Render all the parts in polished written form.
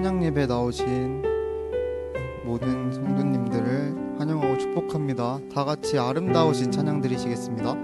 찬양 예배 나오신 모든 성도님들을 환영하고 축복합니다. 다 같이 아름다우신 찬양 드리시겠습니다.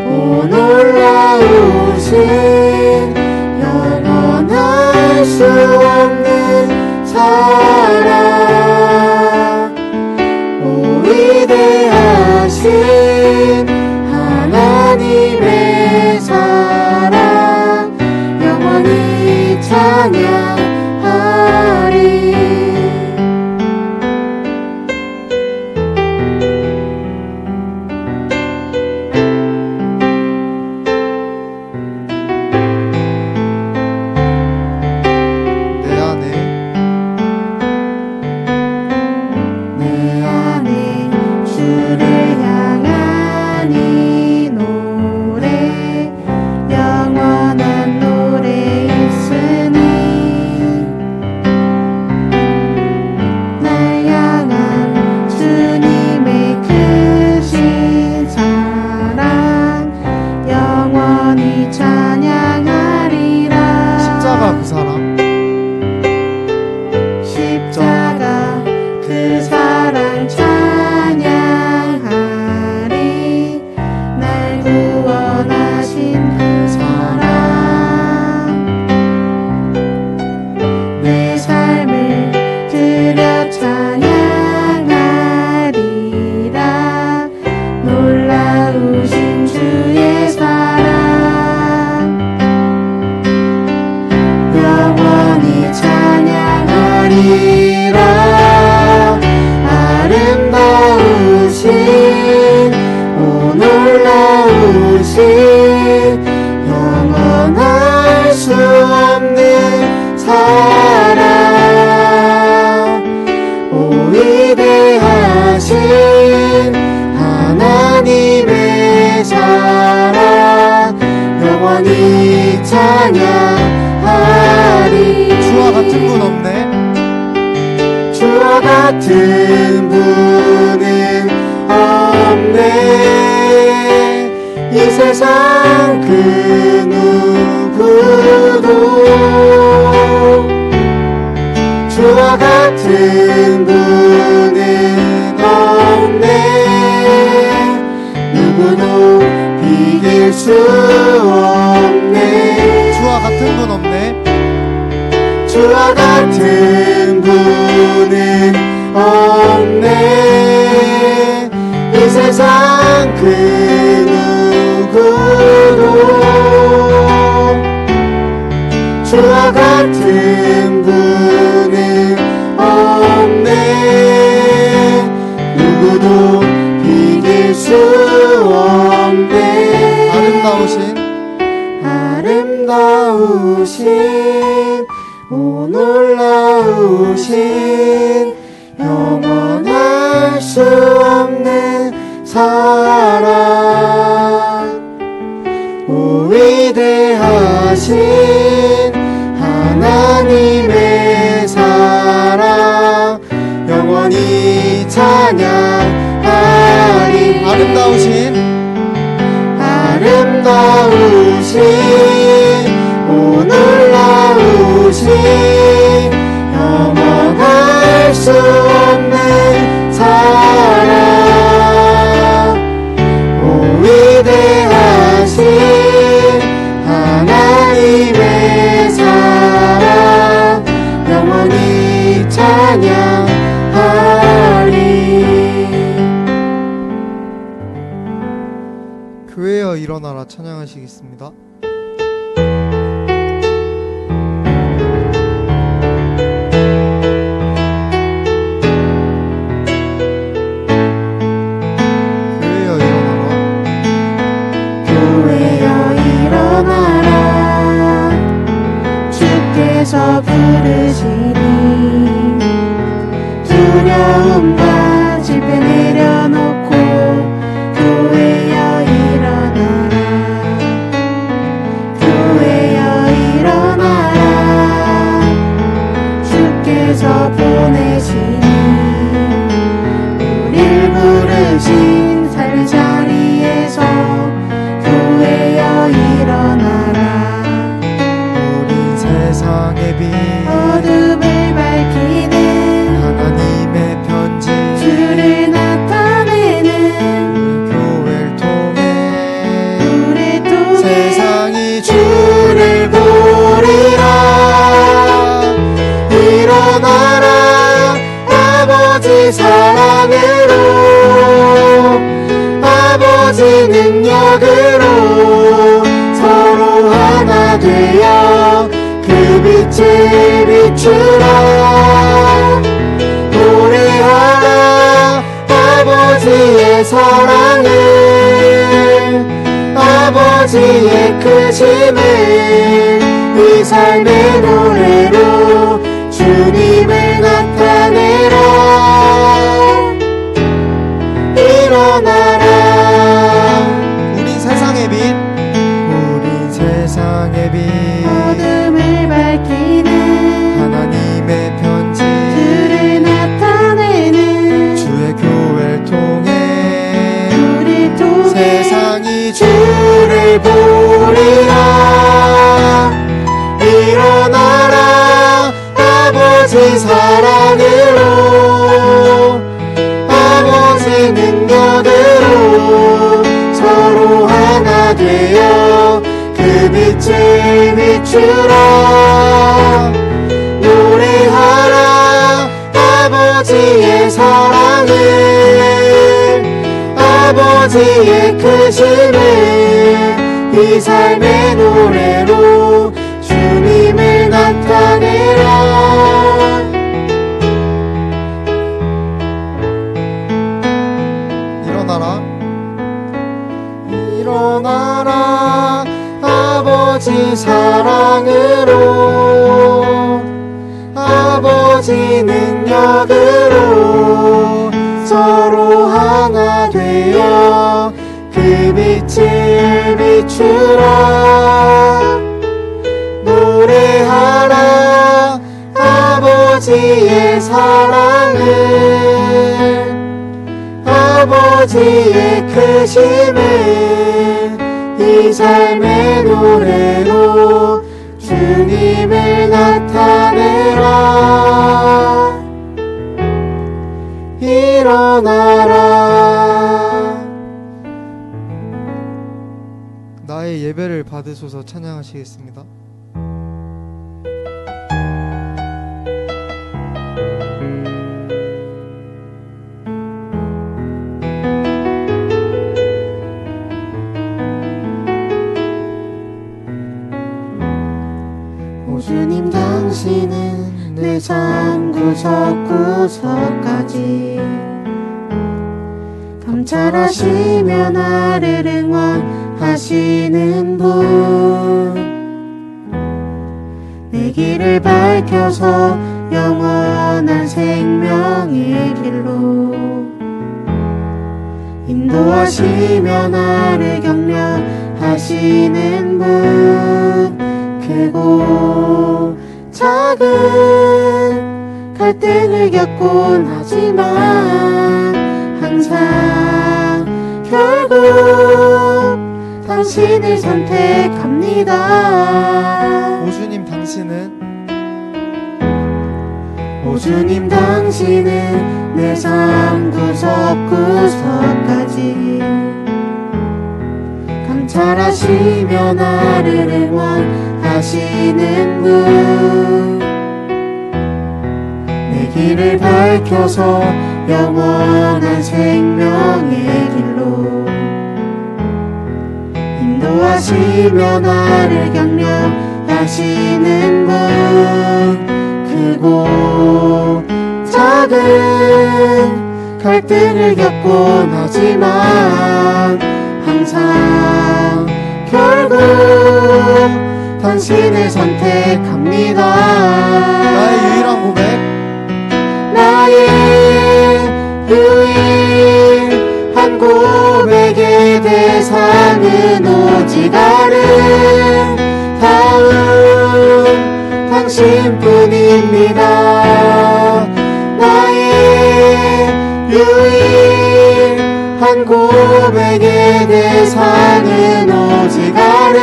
오 놀라우신 영원할 수 없는 사랑 오 위대하신 하나님의 사랑 영원히 찬양하리. 영원할 수 없는 사랑 오 위대하신 하나님의 사랑 영원히 찬양하리. 주와 같은 분 없네. 주와 같은 분은 없네. 이 세상 그 누구도 주와 같은 분은 없네. 누구도 비길 수 없네. 주와 같은 분 없네. 주와 같은 분은 없네. 이 세상 그 누구도 주와 같은 분은 없네. 누구도 비길 수 없네. 아름다우신 오 놀라우신 영원할 수 없는 사랑 오 위대하신 하나님의 사랑 영원히 찬양하리. 아름다우신 오 놀라우신 영원할 수 없는 사랑 오 위대하신 하나님의 사랑 영원히 찬양하리. 교회여 일어나라 찬양하시겠습니다. 주께서 부르시니 두려움과 질병 내려놓고 교회여 일어나라 교회여 일어나라 주께서 보내시니 우릴 부르신 삶의 자리에서 교회여 일어나라. 세상의 빛 어둠을 밝히는 하나님의 편지 주를 나타내는 교회를 통해 세상이 주를 보리라. 일어나라 아버지 사랑으로 아버지 능력으로 서로 하나 되어 그 빛을 비추라. 노래하라 아버지의 사랑을 아버지의 크심을 이 삶의 노래로 주님을 나타내라. 일어나라 우린 세상의 빛 우린 세상의 빛 어둠을 밝히는 하나님의 편지 주를 나타내는 주의 교회를 통해 우리 통해 세상이 주를 보리라. 일어나라 아버지 사랑으로 아버지 능력으로 서로 하나 되어 그 빛을 비추라. 노래하라 아버지의 사랑을 아버지의 크심을 이 삶의 노래로 주님을 나타내라. 일어나라 일어나라 아버지 사랑으로 아버지 능력으로 서로 하나 되어 그 빛을 비추라. 노래하라 아버지의 사랑을 아버지의 크심을 이 삶의 노래로 주님을 나타내라. 일어나라. 나의 예배를 받으소서 찬양하시겠습니다. 오 주님 당신은 내 삶 구석구석까지 감찰하시며 나를 응원하시는 분 내 길을 밝혀서 영원한 생명의 길로 인도하시며 나를 격려하시는 분 크고 작은 갈등을 겪곤 하지만 항상 결국 당신을 선택합니다. 오 주님 당신은 오 주님 당신은 내 삶 구석구석까지 감찰하시며 나를 응원하시는 분, 내 길을 밝혀서 영원한 생명의 길로 인도하시며 나를 격려하시는 분, 크고 작은 갈등을 겪곤 하지만 항상 결국 당신을 선택합니다. 나의 유일한 고백, 나의 유일한 고백의 대상은 오직 아름다운 당신뿐입니다. 나의 유일한 고백의 대상은 오직 아름다운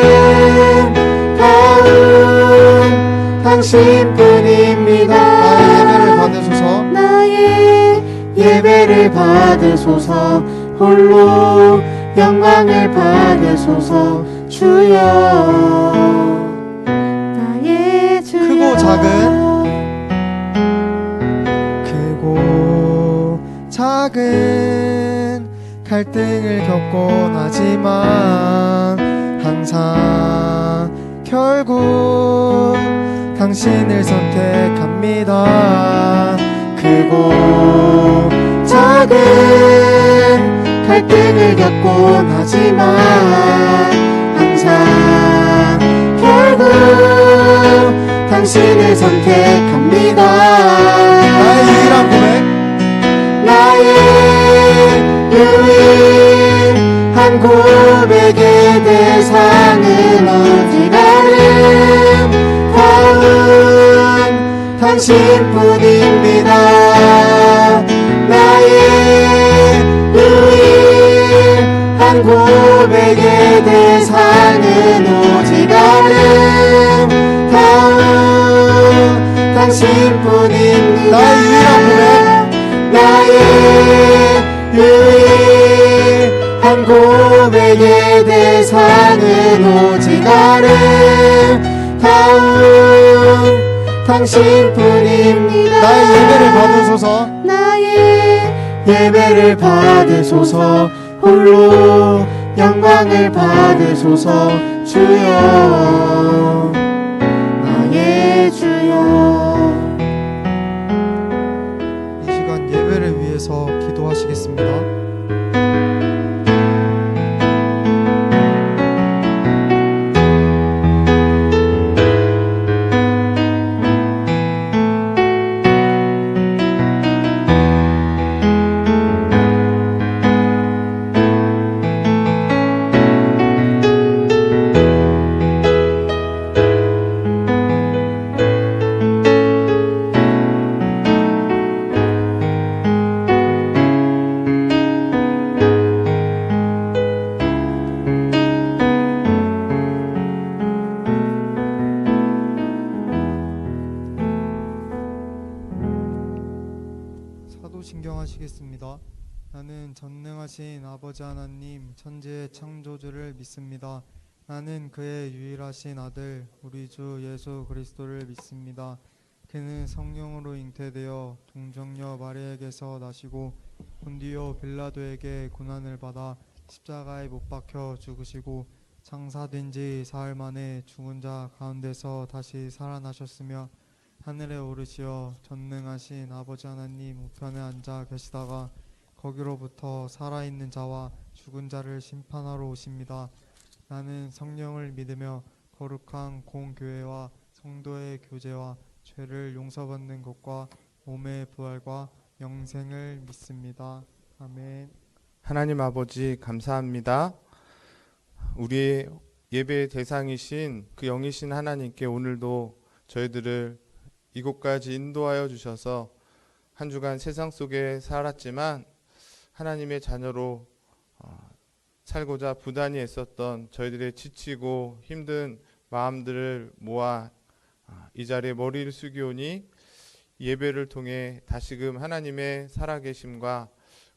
당신뿐입니다. 나의 예배를 받으소서. 홀로 영광을 받으소서. 주여, 나의 주여. 크고 작은 갈등을 겪곤 하지만 항상 결국 당신을 선택합니다. 크고 작은 갈등을 겪곤 하지만 항상 결국 당신을 선택합니다. 나의 유일한 고백, 나의 유일한 고백의 대상은 오직 아름다운 당신뿐입니다. 나의 유일한 고백의 대상은 오직 아름다운 당신뿐입니다. 나의 유일한 고백, 나의 유일한 고백의 대상은 오직 아름다운 당신뿐입니다. 나의 예배를 받으소서. 나의 예배를 받으소서. 홀로 영광을 받으소서. 주여, 나의 주여. 이 시간 예배를 위해서 기도하시겠습니다. 사도신경하시겠습니다. 나는 전능하신 아버지 하나님 천지의 창조주를 믿습니다. 나는 그의 유일하신 아들 우리 주 예수 그리스도를 믿습니다. 그는 성령으로 잉태되어 동정녀 마리아에게서 나시고 본디오 빌라도에게 고난을 받아 십자가에 못 박혀 죽으시고 장사된 지 사흘 만에 죽은 자 가운데서 다시 살아나셨으며 하늘에 오르시어 전능하신 아버지 하나님 우편에 앉아 계시다가 거기로부터 살아있는 자와 죽은 자를 심판하러 오십니다. 나는 성령을 믿으며 거룩한 공교회와 성도의 교제와 죄를 용서받는 것과 몸의 부활과 영생을 믿습니다. 아멘. 하나님 아버지 감사합니다. 우리의 예배의 대상이신 그 영이신 하나님께 오늘도 저희들을 이곳까지 인도하여 주셔서 한 주간 세상 속에 살았지만 하나님의 자녀로 살고자 부단히 애썼던 저희들의 지치고 힘든 마음들을 모아 이 자리에 머리를 숙이오니 예배를 통해 다시금 하나님의 살아계심과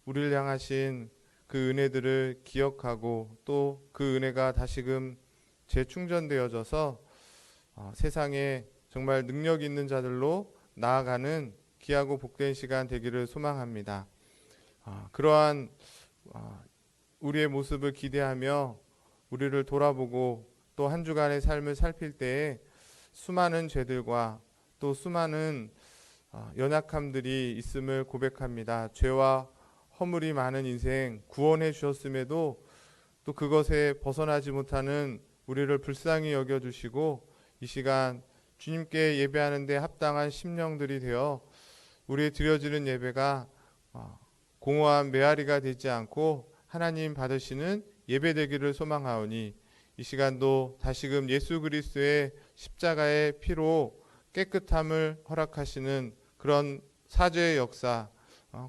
우리를 향하신 그 은혜들을 기억하고 또 그 은혜가 다시금 재충전되어져서 세상에 정말 능력 있는 자들로 나아가는 귀하고 복된 시간 되기를 소망합니다. 그러한 우리의 모습을 기대하며 우리를 돌아보고 또 한 주간의 삶을 살필 때에 수많은 죄들과 또 수많은 연약함들이 있음을 고백합니다. 죄와 허물이 많은 인생 구원해 주셨음에도 또 그것에 벗어나지 못하는 우리를 불쌍히 여겨주시고 이 시간 주님께 예배하는 데 합당한 심령들이 되어 우리의 드려지는 예배가 공허한 메아리가 되지 않고 하나님 받으시는 예배 되기를 소망하오니 이 시간도 다시금 예수 그리스도의 십자가의 피로 깨끗함을 허락하시는 그런 사죄의 역사,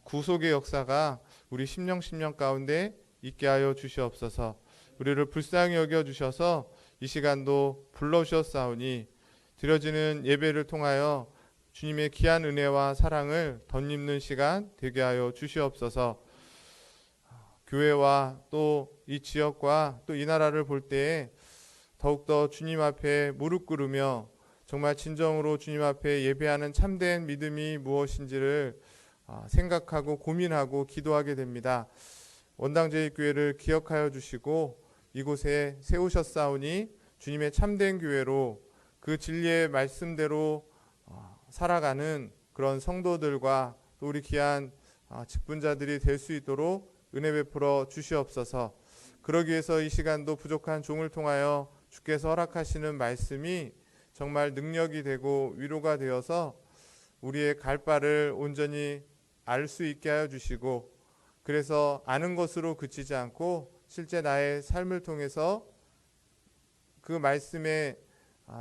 구속의 역사가 우리 심령 가운데 있게 하여 주시옵소서. 우리를 불쌍히 여겨 주셔서 이 시간도 불러주셨사오니 드려지는 예배를 통하여 주님의 귀한 은혜와 사랑을 덧입는 시간 되게 하여 주시옵소서. 교회와 또 이 지역과 또 이 나라를 볼 때에 더욱더 주님 앞에 무릎 꿇으며 정말 진정으로 주님 앞에 예배하는 참된 믿음이 무엇인지를 생각하고 고민하고 기도하게 됩니다. 원당제일교회를 기억하여 주시고 이곳에 세우셨사오니 주님의 참된 교회로 그 진리의 말씀대로 살아가는 그런 성도들과 또 우리 귀한 직분자들이 될 수 있도록 은혜 베풀어 주시옵소서. 그러기 위해서 이 시간도 부족한 종을 통하여 주께서 허락하시는 말씀이 정말 능력이 되고 위로가 되어서 우리의 갈 바를 온전히 알 수 있게 하여 주시고 그래서 아는 것으로 그치지 않고 실제 나의 삶을 통해서 그 말씀의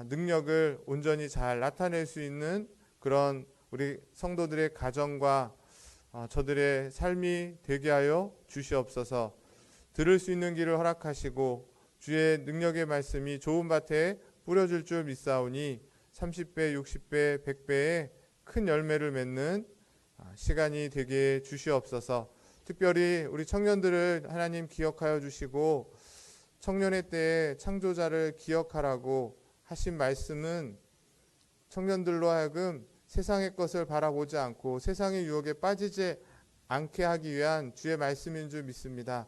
능력을 온전히 잘 나타낼 수 있는 그런 우리 성도들의 가정과 저들의 삶이 되게 하여 주시옵소서. 들을 수 있는 길을 허락하시고 주의 능력의 말씀이 좋은 밭에 뿌려질 줄 믿사오니 30배, 60배, 100배의 큰 열매를 맺는 시간이 되게 주시옵소서. 특별히 우리 청년들을 하나님 기억하여 주시고 청년의 때에 창조자를 기억하라고 하신 말씀은 청년들로 하여금 세상의 것을 바라보지 않고 세상의 유혹에 빠지지 않게 하기 위한 주의 말씀인 줄 믿습니다.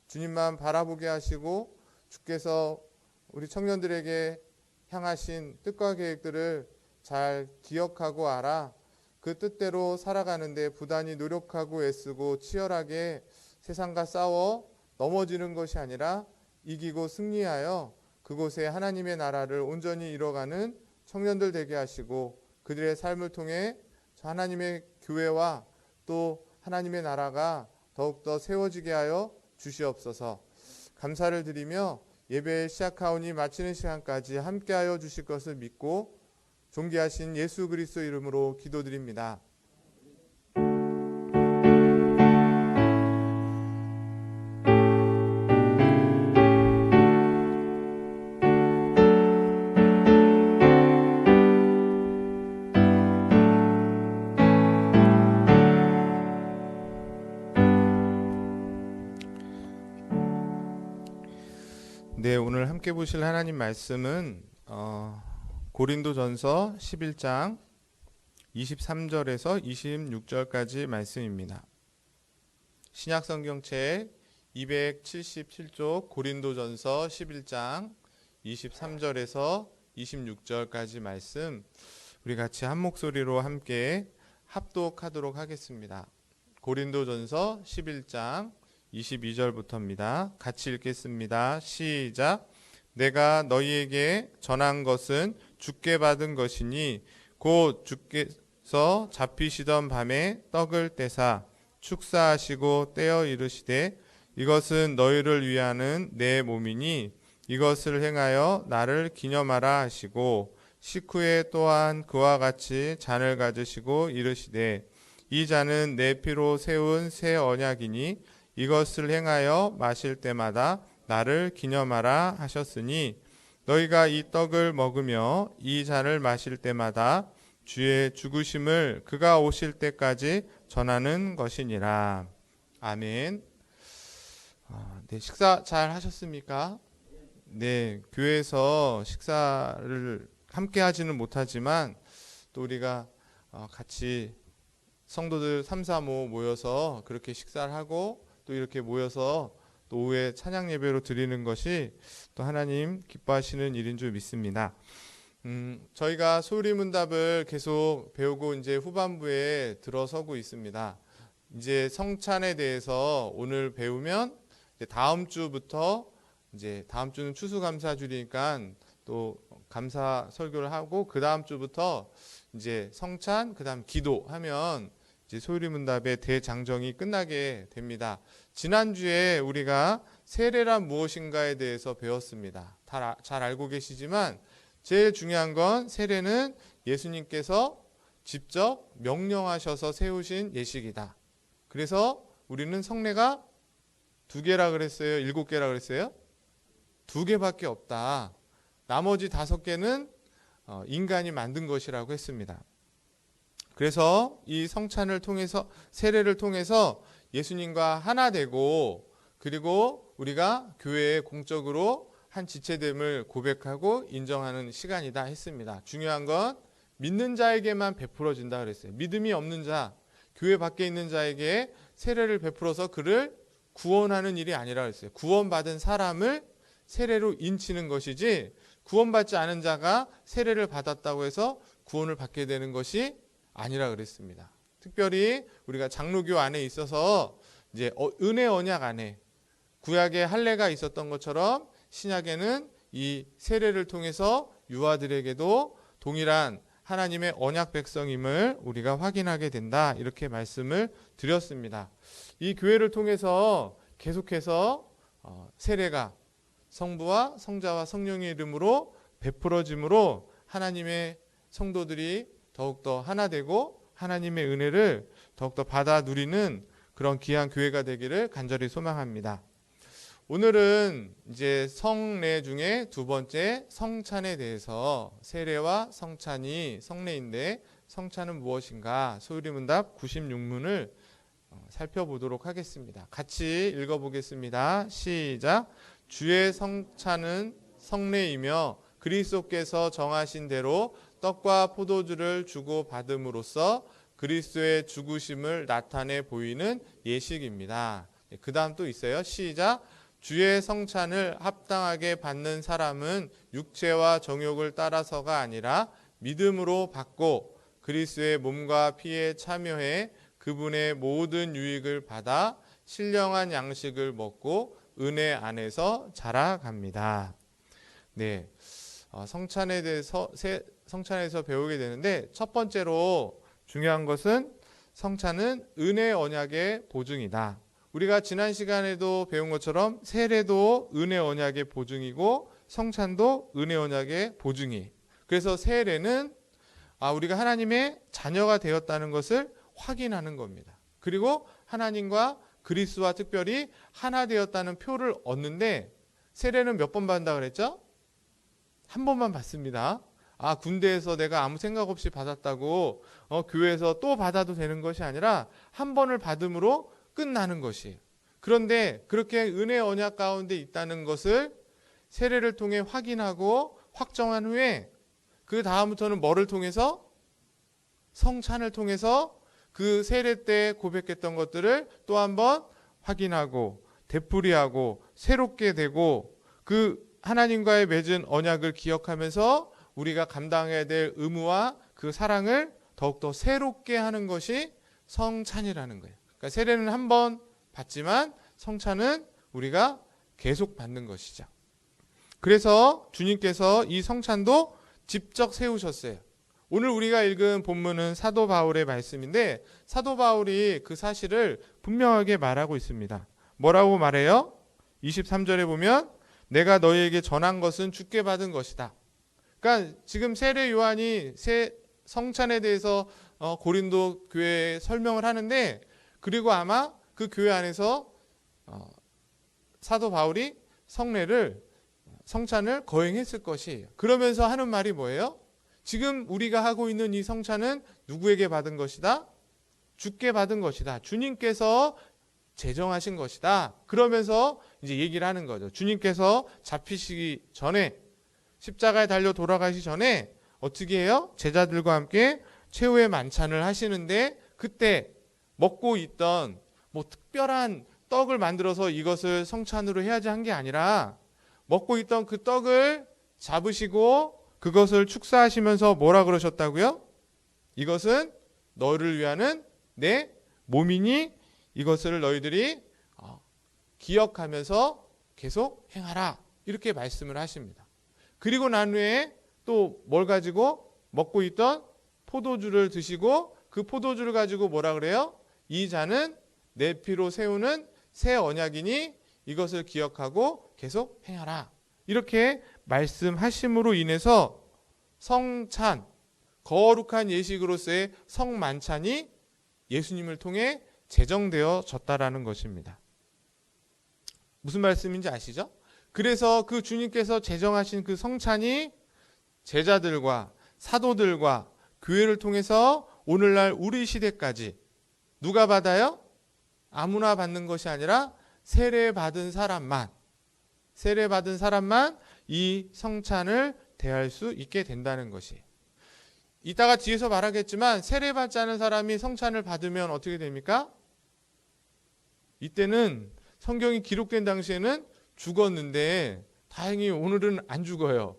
주님만 바라보게 하시고 주께서 우리 청년들에게 향하신 뜻과 계획들을 잘 기억하고 알아 그 뜻대로 살아가는데 부단히 노력하고 애쓰고 치열하게 세상과 싸워 넘어지는 것이 아니라 이기고 승리하여 그곳에 하나님의 나라를 온전히 이뤄가는 청년들 되게 하시고 그들의 삶을 통해 하나님의 교회와 또 하나님의 나라가 더욱더 세워지게 하여 주시옵소서. 감사를 드리며 예배 시작하오니 마치는 시간까지 함께하여 주실 것을 믿고 존귀하신 예수 그리스도 이름으로 기도드립니다. 네, 오늘 함께 보실 하나님 말씀은 고린도전서 11장 23절에서 26절까지 말씀입니다. 신약성경책 277쪽 고린도전서 11장 23절에서 26절까지 말씀 우리 같이 한 목소리로 함께 합독하도록 하겠습니다. 고린도전서 11장 22절부터입니다. 같이 읽겠습니다. 시작. 내가 너희에게 전한 것은 주께 받은 것이니 곧 주께서 잡히시던 밤에 떡을 떼사 축사하시고 떼어 이르시되 이것은 너희를 위하는 내 몸이니 이것을 행하여 나를 기념하라 하시고 식후에 또한 그와 같이 잔을 가지시고 이르시되 이 잔은 내 피로 세운 새 언약이니 이것을 행하여 마실 때마다 나를 기념하라 하셨으니 너희가 이 떡을 먹으며 이 잔을 마실 때마다 주의 죽으심을 그가 오실 때까지 전하는 것이니라. 아멘. 네, 식사 잘 하셨습니까? 네, 교회에서 식사를 함께 하지는 못하지만 또 우리가 같이 성도들 3, 4, 5 모여서 그렇게 식사를 하고 또 이렇게 모여서 또 오후에 찬양 예배로 드리는 것이 또 하나님 기뻐하시는 일인 줄 믿습니다. 저희가 소리문답을 계속 배우고 이제 후반부에 들어서고 있습니다. 이제 성찬에 대해서 오늘 배우면 이제 다음 주부터 이제 다음 주는 추수감사주니까 또 감사 설교를 하고 그 다음 주부터 이제 성찬 그다음 기도하면 이제 소리문답의 대장정이 끝나게 됩니다. 지난주에 우리가 세례란 무엇인가에 대해서 배웠습니다. 잘 알고 계시지만 제일 중요한 건 세례는 예수님께서 직접 명령하셔서 세우신 예식이다. 그래서 우리는 성례가 2개라 그랬어요? 7개라 그랬어요? 2개밖에 없다. 나머지 5개는 인간이 만든 것이라고 했습니다. 그래서 이 성찬을 통해서 세례를 통해서 예수님과 하나 되고 그리고 우리가 교회에 공적으로 한 지체됨을 고백하고 인정하는 시간이다 했습니다. 중요한 건 믿는 자에게만 베풀어진다 그랬어요. 믿음이 없는 자, 교회 밖에 있는 자에게 세례를 베풀어서 그를 구원하는 일이 아니라 그랬어요. 구원받은 사람을 세례로 인치는 것이지 구원받지 않은 자가 세례를 받았다고 해서 구원을 받게 되는 것이 아니라 그랬습니다. 특별히 우리가 장로교 안에 있어서 이제 은혜 언약 안에 구약에 할례가 있었던 것처럼 신약에는 이 세례를 통해서 유아들에게도 동일한 하나님의 언약 백성임을 우리가 확인하게 된다. 이렇게 말씀을 드렸습니다. 이 교회를 통해서 계속해서 세례가 성부와 성자와 성령의 이름으로 베풀어짐으로 하나님의 성도들이 더욱더 하나 되고 하나님의 은혜를 더욱더 받아 누리는 그런 귀한 교회가 되기를 간절히 소망합니다. 오늘은 이제 성례 중에 2번째 성찬에 대해서 세례와 성찬이 성례인데 성찬은 무엇인가 소유리문답 96문을 살펴보도록 하겠습니다. 같이 읽어보겠습니다. 시작. 주의 성찬은 성례이며 그리스도께서 정하신 대로 떡과 포도주를 주고 받음으로써 그리스도의 죽으심을 나타내 보이는 예식입니다. 그 다음 또 있어요. 시작. 주의 성찬을 합당하게 받는 사람은 육체와 정욕을 따라서가 아니라 믿음으로 받고 그리스도의 몸과 피에 참여해 그분의 모든 유익을 받아 신령한 양식을 먹고 은혜 안에서 자라갑니다. 네, 성찬에 대해서 성찬에서 배우게 되는데 첫 번째로 중요한 것은 성찬은 은혜 언약의 보증이다. 우리가 지난 시간에도 배운 것처럼 세례도 은혜 언약의 보증이고 성찬도 은혜 언약의 보증이. 그래서 세례는 우리가 하나님의 자녀가 되었다는 것을 확인하는 겁니다. 그리고 하나님과 그리스도와 특별히 하나 되었다는 표를 얻는데 세례는 몇 번 받는다 그랬죠? 한 번만 받습니다. 군대에서 내가 아무 생각 없이 받았다고 교회에서 또 받아도 되는 것이 아니라 한 번을 받음으로 끝나는 것이에요. 그런데 그렇게 은혜 언약 가운데 있다는 것을 세례를 통해 확인하고 확정한 후에 그 다음부터는 뭐를 통해서? 성찬을 통해서 그 세례 때 고백했던 것들을 또 한번 확인하고 되풀이하고 새롭게 되고 그 하나님과의 맺은 언약을 기억하면서 우리가 감당해야 될 의무와 그 사랑을 더욱더 새롭게 하는 것이 성찬이라는 거예요. 그러니까 세례는 한 번 받지만 성찬은 우리가 계속 받는 것이죠. 그래서 주님께서 이 성찬도 직접 세우셨어요. 오늘 우리가 읽은 본문은 사도 바울의 말씀인데 사도 바울이 그 사실을 분명하게 말하고 있습니다. 뭐라고 말해요? 23절에 보면 내가 너희에게 전한 것은 주께 받은 것이다. 그러니까 지금 세례 요한이 성찬에 대해서 고린도 교회에 설명을 하는데 그리고 아마 그 교회 안에서 사도 바울이 성찬을 거행했을 것이에요. 그러면서 하는 말이 뭐예요? 지금 우리가 하고 있는 이 성찬은 누구에게 받은 것이다? 주께 받은 것이다. 주님께서 제정하신 것이다. 그러면서 이제 얘기를 하는 거죠. 주님께서 잡히시기 전에, 십자가에 달려 돌아가시기 전에 어떻게 해요? 제자들과 함께 최후의 만찬을 하시는데, 그때 먹고 있던 뭐 특별한 떡을 만들어서 이것을 성찬으로 해야지 한 게 아니라, 먹고 있던 그 떡을 잡으시고 그것을 축사하시면서 뭐라 그러셨다고요? 이것은 너를 위하는 내 몸이니 이것을 너희들이 기억하면서 계속 행하라. 이렇게 말씀을 하십니다. 그리고 난 후에 또 뭘 가지고 먹고 있던 포도주를 드시고, 그 포도주를 가지고 뭐라 그래요? 이 잔은 내 피로 세우는 새 언약이니 이것을 기억하고 계속 행하라. 이렇게 말씀하심으로 인해서 성찬, 거룩한 예식으로서의 성만찬이 예수님을 통해 제정되어졌다라는 것입니다. 무슨 말씀인지 아시죠? 그래서 그 주님께서 제정하신 그 성찬이 제자들과 사도들과 교회를 통해서 오늘날 우리 시대까지 누가 받아요? 아무나 받는 것이 아니라 세례받은 사람만 이 성찬을 대할 수 있게 된다는 것이에요. 이따가 뒤에서 말하겠지만 세례받지 않은 사람이 성찬을 받으면 어떻게 됩니까? 이때는 성경이 기록된 당시에는 죽었는데 다행히 오늘은 안 죽어요.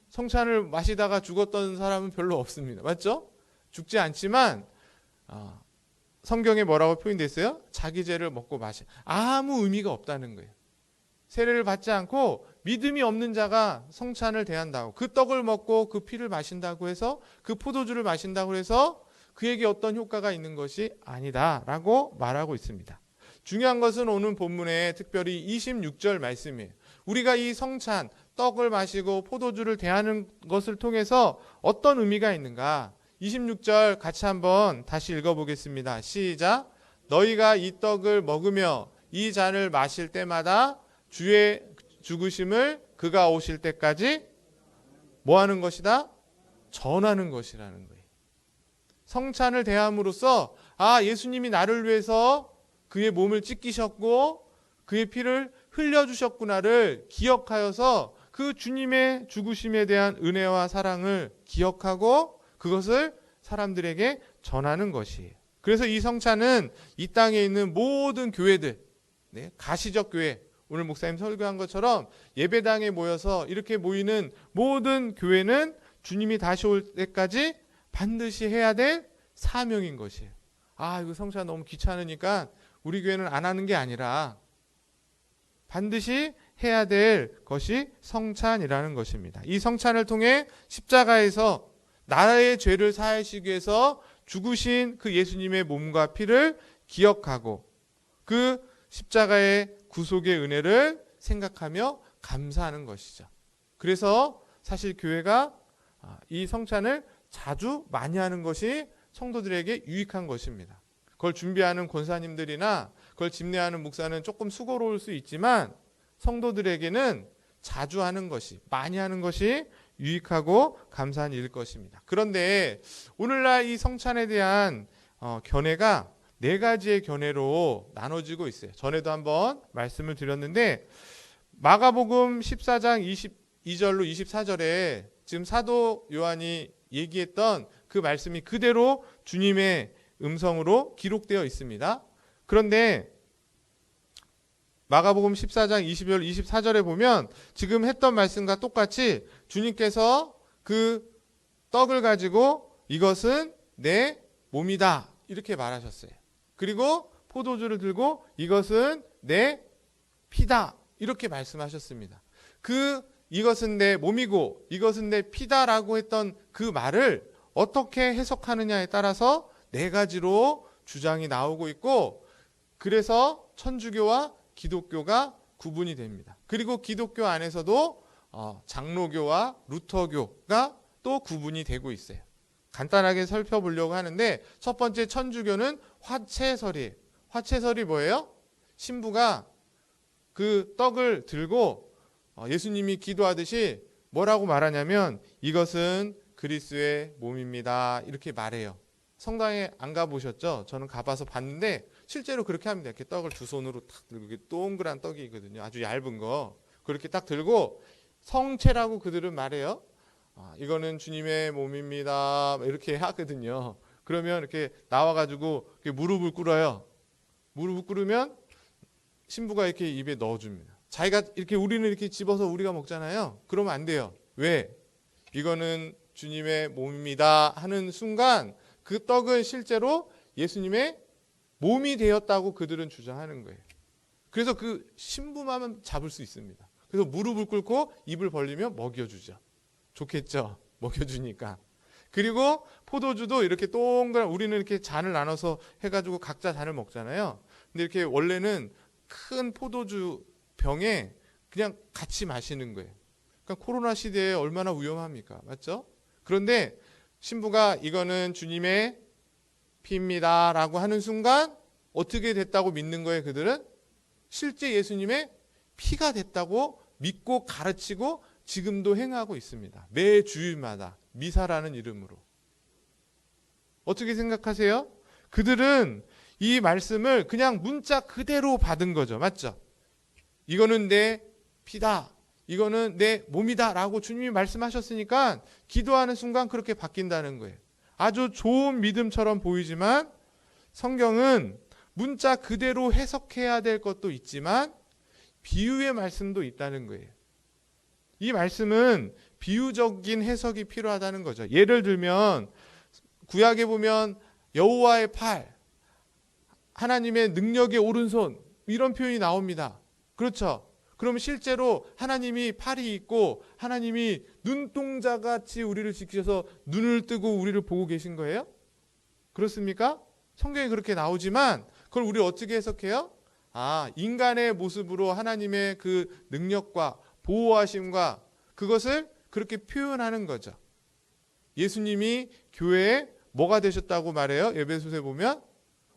성찬을 마시다가 죽었던 사람은 별로 없습니다. 맞죠? 죽지 않지만 성경에 뭐라고 표현되어 있어요? 자기 죄를 먹고 마시. 아무 의미가 없다는 거예요. 세례를 받지 않고 믿음이 없는 자가 성찬을 대한다고, 그 떡을 먹고 그 피를 마신다고 해서, 그 포도주를 마신다고 해서 그에게 어떤 효과가 있는 것이 아니다라고 말하고 있습니다. 중요한 것은 오늘 본문에 특별히 26절 말씀이에요. 우리가 이 성찬, 떡을 마시고 포도주를 대하는 것을 통해서 어떤 의미가 있는가? 26절 같이 한번 다시 읽어보겠습니다. 시작. 너희가 이 떡을 먹으며 이 잔을 마실 때마다 주의 죽으심을 그가 오실 때까지 뭐 하는 것이다? 전하는 것이라는 거예요. 성찬을 대함으로써 예수님이 나를 위해서 그의 몸을 찢기셨고 그의 피를 흘려주셨구나를 기억하여서 그 주님의 죽으심에 대한 은혜와 사랑을 기억하고 그것을 사람들에게 전하는 것이에요. 그래서 이 성찬은 이 땅에 있는 모든 교회들, 가시적 교회, 오늘 목사님 설교한 것처럼 예배당에 모여서 이렇게 모이는 모든 교회는 주님이 다시 올 때까지 반드시 해야 될 사명인 것이에요. 이거 성찬 너무 귀찮으니까 우리 교회는 안 하는 게 아니라 반드시 해야 될 것이 성찬이라는 것입니다. 이 성찬을 통해 십자가에서 나의 죄를 사하시기 위해서 죽으신 그 예수님의 몸과 피를 기억하고 그 십자가의 구속의 은혜를 생각하며 감사하는 것이죠. 그래서 사실 교회가 이 성찬을 자주 많이 하는 것이 성도들에게 유익한 것입니다. 그걸 준비하는 권사님들이나 그걸 집례하는 목사는 조금 수고로울 수 있지만 성도들에게는 자주 하는 것이, 많이 하는 것이 유익하고 감사한 일일 것입니다. 그런데 오늘날 이 성찬에 대한 견해가 네 가지의 견해로 나눠지고 있어요. 전에도 한번 말씀을 드렸는데 마가복음 14장 22절로 24절에 지금 사도 요한이 얘기했던 그 말씀이 그대로 주님의 음성으로 기록되어 있습니다. 그런데 마가복음 14장 22절 24절에 보면 지금 했던 말씀과 똑같이 주님께서 그 떡을 가지고 이것은 내 몸이다 이렇게 말하셨어요. 그리고 포도주를 들고 이것은 내 피다 이렇게 말씀하셨습니다. 이것은 내 몸이고 이것은 내 피다라고 했던 그 말을 어떻게 해석하느냐에 따라서 네 가지로 주장이 나오고 있고, 그래서 천주교와 기독교가 구분이 됩니다. 그리고 기독교 안에서도 장로교와 루터교가 또 구분이 되고 있어요. 간단하게 살펴보려고 하는데 첫 번째 천주교는 화채설이에요. 화채설이 뭐예요? 신부가 그 떡을 들고 예수님이 기도하듯이 뭐라고 말하냐면 이것은 그리스도의 몸입니다. 이렇게 말해요. 성당에 안 가보셨죠? 저는 가봐서 봤는데 실제로 그렇게 합니다. 이렇게 떡을 두 손으로 탁 들고, 이게 동그란 떡이거든요. 아주 얇은 거. 그렇게 딱 들고 성체라고 그들은 말해요. 이거는 주님의 몸입니다. 이렇게 하거든요. 그러면 이렇게 나와가지고 이렇게 무릎을 꿇어요. 무릎을 꿇으면 신부가 이렇게 입에 넣어줍니다. 자기가 이렇게 우리는 이렇게 집어서 우리가 먹잖아요. 그러면 안 돼요. 왜? 이거는 주님의 몸입니다 하는 순간 그 떡은 실제로 예수님의 몸이 되었다고 그들은 주장하는 거예요. 그래서 그 신부만 잡을 수 있습니다. 그래서 무릎을 꿇고 입을 벌리면 먹여주죠. 좋겠죠? 먹여주니까. 그리고 포도주도 이렇게 동그란, 우리는 이렇게 잔을 나눠서 해가지고 각자 잔을 먹잖아요. 근데 이렇게 원래는 큰 포도주 병에 그냥 같이 마시는 거예요. 그러니까 코로나 시대에 얼마나 위험합니까? 맞죠? 그런데 신부가 이거는 주님의 피입니다 라고 하는 순간 어떻게 됐다고 믿는 거예요? 그들은 실제 예수님의 피가 됐다고 믿고 가르치고 지금도 행하고 있습니다. 매 주일마다 미사라는 이름으로. 어떻게 생각하세요? 그들은 이 말씀을 그냥 문자 그대로 받은 거죠. 맞죠? 이거는 내 피다. 이거는 내 몸이다 라고 주님이 말씀하셨으니까 기도하는 순간 그렇게 바뀐다는 거예요. 아주 좋은 믿음처럼 보이지만 성경은 문자 그대로 해석해야 될 것도 있지만 비유의 말씀도 있다는 거예요. 이 말씀은 비유적인 해석이 필요하다는 거죠. 예를 들면 구약에 보면 여호와의 팔, 하나님의 능력의 오른손 이런 표현이 나옵니다. 그렇죠? 그럼 실제로 하나님이 팔이 있고 하나님이 눈동자같이 우리를 지키셔서 눈을 뜨고 우리를 보고 계신 거예요? 그렇습니까? 성경에 그렇게 나오지만 그걸 우리 어떻게 해석해요? 인간의 모습으로 하나님의 그 능력과 보호하심과 그것을 그렇게 표현하는 거죠. 예수님이 교회에 뭐가 되셨다고 말해요? 에베소서에 보면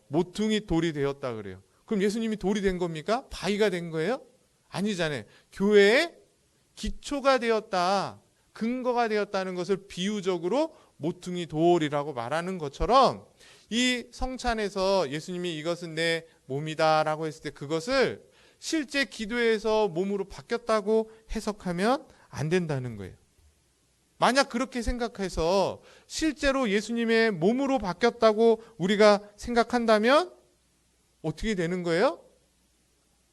모퉁이 돌이 되었다 그래요. 그럼 예수님이 돌이 된 겁니까? 바위가 된 거예요? 아니잖아요. 교회의 기초가 되었다, 근거가 되었다는 것을 비유적으로 모퉁이 돌이라고 말하는 것처럼 이 성찬에서 예수님이 이것은 내 몸이다 라고 했을 때 그것을 실제 기도에서 몸으로 바뀌었다고 해석하면 안 된다는 거예요. 만약 그렇게 생각해서 실제로 예수님의 몸으로 바뀌었다고 우리가 생각한다면 어떻게 되는 거예요?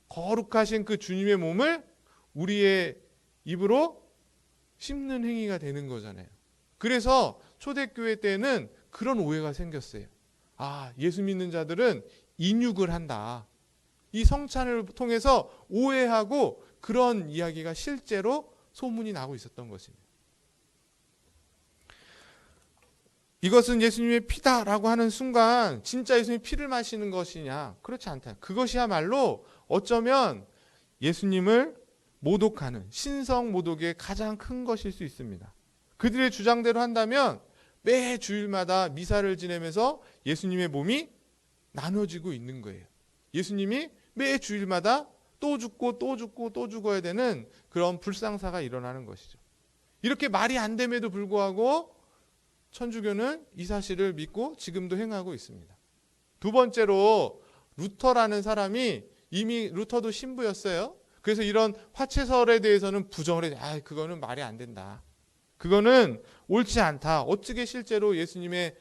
거룩하신 그 주님의 몸을 우리의 입으로 씹는 행위가 되는 거잖아요. 그래서 초대교회 때는 그런 오해가 생겼어요. 예수 믿는 자들은 인육을 한다. 이 성찬을 통해서 오해하고 그런 이야기가 실제로 소문이 나고 있었던 것입니다. 이것은 예수님의 피다라고 하는 순간 진짜 예수님의 피를 마시는 것이냐? 그렇지 않다. 그것이야말로 어쩌면 예수님을 모독하는 신성 모독의 가장 큰 것일 수 있습니다. 그들의 주장대로 한다면 매 주일마다 미사를 지내면서 예수님의 몸이 나눠지고 있는 거예요. 예수님이 매 주일마다 또 죽고 또 죽고 또 죽어야 되는 그런 불상사가 일어나는 것이죠. 이렇게 말이 안 됨에도 불구하고 천주교는 이 사실을 믿고 지금도 행하고 있습니다. 두 번째로 루터라는 사람이 이미 루터도 신부였어요. 그래서 이런 화채설에 대해서는 부정을 해요. 그거는 말이 안 된다. 그거는 옳지 않다. 어떻게 실제로 예수님의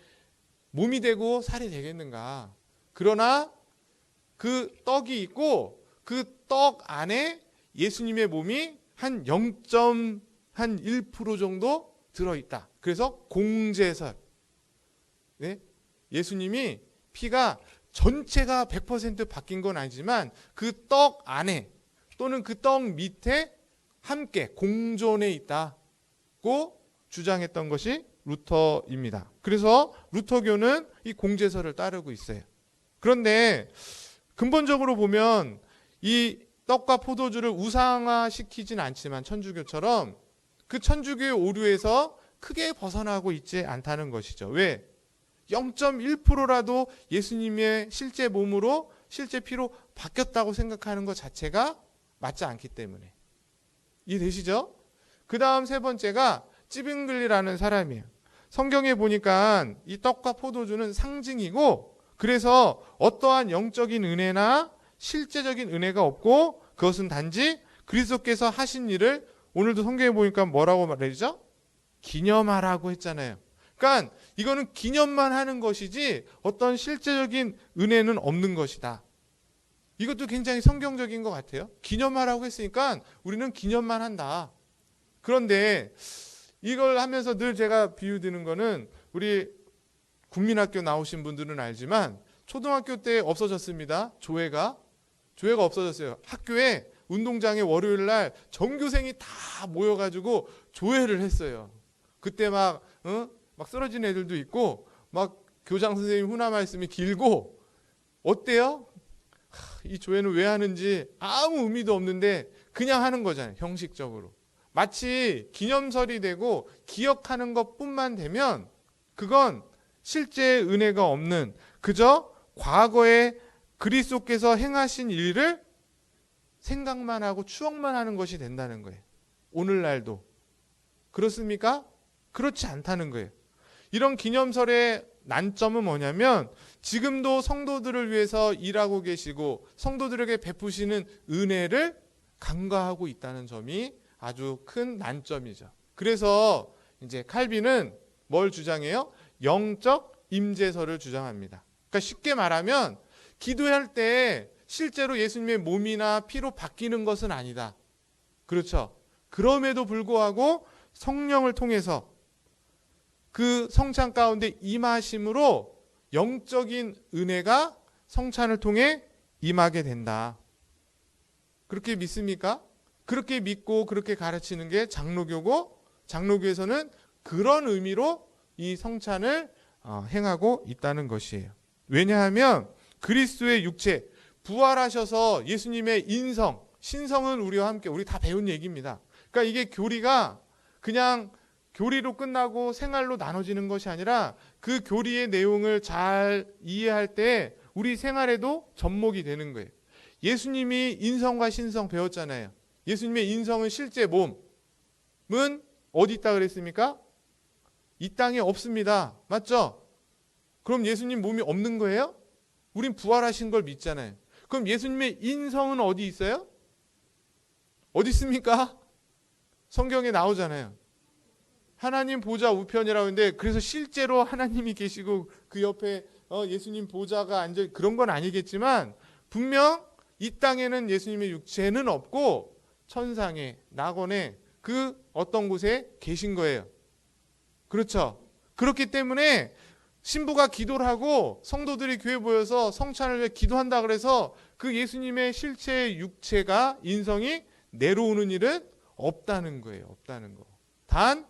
몸이 되고 살이 되겠는가. 그러나 그 떡이 있고 그 떡 안에 예수님의 몸이 한 0.1% 정도 들어있다. 그래서 공제설. 네? 예수님이 피가 전체가 100% 바뀐 건 아니지만 그 떡 안에 또는 그 떡 밑에 함께 공존해 있다고 주장했던 것이 루터입니다. 그래서 루터교는 이 공제설을 따르고 있어요. 그런데 근본적으로 보면 이 떡과 포도주를 우상화시키진 않지만 천주교처럼 그 천주교의 오류에서 크게 벗어나고 있지 않다는 것이죠. 왜? 0.1%라도 예수님의 실제 몸으로 실제 피로 바뀌었다고 생각하는 것 자체가 맞지 않기 때문에. 이해되시죠? 그 다음 세 번째가 찌빙글리라는 사람이에요. 성경에 보니까 이 떡과 포도주는 상징이고, 그래서 어떠한 영적인 은혜나 실제적인 은혜가 없고, 그것은 단지 그리스도께서 하신 일을 오늘도 성경에 보니까 뭐라고 말해주죠? 기념하라고 했잖아요. 그러니까 이거는 기념만 하는 것이지 어떤 실제적인 은혜는 없는 것이다. 이것도 굉장히 성경적인 것 같아요. 기념하라고 했으니까 우리는 기념만 한다. 그런데 이걸 하면서 늘 제가 비유 드는 거는, 우리 국민학교 나오신 분들은 알지만 초등학교 때 없어졌습니다. 조회가 없어졌어요. 학교에 운동장에 월요일 날 전교생이 다 모여가지고 조회를 했어요. 그때 막 쓰러진 애들도 있고, 막 교장 선생님 훈화 말씀이 길고, 어때요? 이 조회는 왜 하는지 아무 의미도 없는데 그냥 하는 거잖아요. 형식적으로. 마치 기념설이 되고 기억하는 것뿐만 되면 그건 실제 은혜가 없는, 그저 과거에 그리스도께서 행하신 일을 생각만 하고 추억만 하는 것이 된다는 거예요. 오늘날도. 그렇습니까? 그렇지 않다는 거예요. 이런 기념설의 난점은 뭐냐면, 지금도 성도들을 위해서 일하고 계시고 성도들에게 베푸시는 은혜를 간과하고 있다는 점이 아주 큰 난점이죠. 그래서 이제 칼빈은 뭘 주장해요? 영적 임재설을 주장합니다. 그러니까 쉽게 말하면 기도할 때 실제로 예수님의 몸이나 피로 바뀌는 것은 아니다. 그렇죠? 그럼에도 불구하고 성령을 통해서 그 성찬 가운데 임하심으로 영적인 은혜가 성찬을 통해 임하게 된다. 그렇게 믿습니까? 그렇게 믿고 그렇게 가르치는 게 장로교고, 장로교에서는 그런 의미로 이 성찬을 행하고 있다는 것이에요. 왜냐하면 그리스도의 육체, 부활하셔서 예수님의 인성, 신성은 우리와 함께, 우리 다 배운 얘기입니다. 그러니까 이게 교리가 그냥 교리로 끝나고 생활로 나눠지는 것이 아니라 그 교리의 내용을 잘 이해할 때 우리 생활에도 접목이 되는 거예요. 예수님이 인성과 신성 배웠잖아요. 예수님의 인성은 실제 몸은 어디 있다 그랬습니까? 이 땅에 없습니다. 맞죠? 그럼 예수님 몸이 없는 거예요? 우린 부활하신 걸 믿잖아요. 그럼 예수님의 인성은 어디 있어요? 어디 있습니까? 성경에 나오잖아요. 하나님 보좌 우편이라고 하는데, 그래서 실제로 하나님이 계시고 그 옆에 예수님 보좌가 앉아, 그런 건 아니겠지만 분명 이 땅에는 예수님의 육체는 없고 천상에, 낙원에, 그 어떤 곳에 계신 거예요. 그렇죠? 그렇기 때문에 신부가 기도를 하고 성도들이 교회에 모여서 성찬을 위해 기도한다 그래서 그 예수님의 실체의 육체가, 인성이 내려오는 일은 없다는 거예요. 없다는 거. 단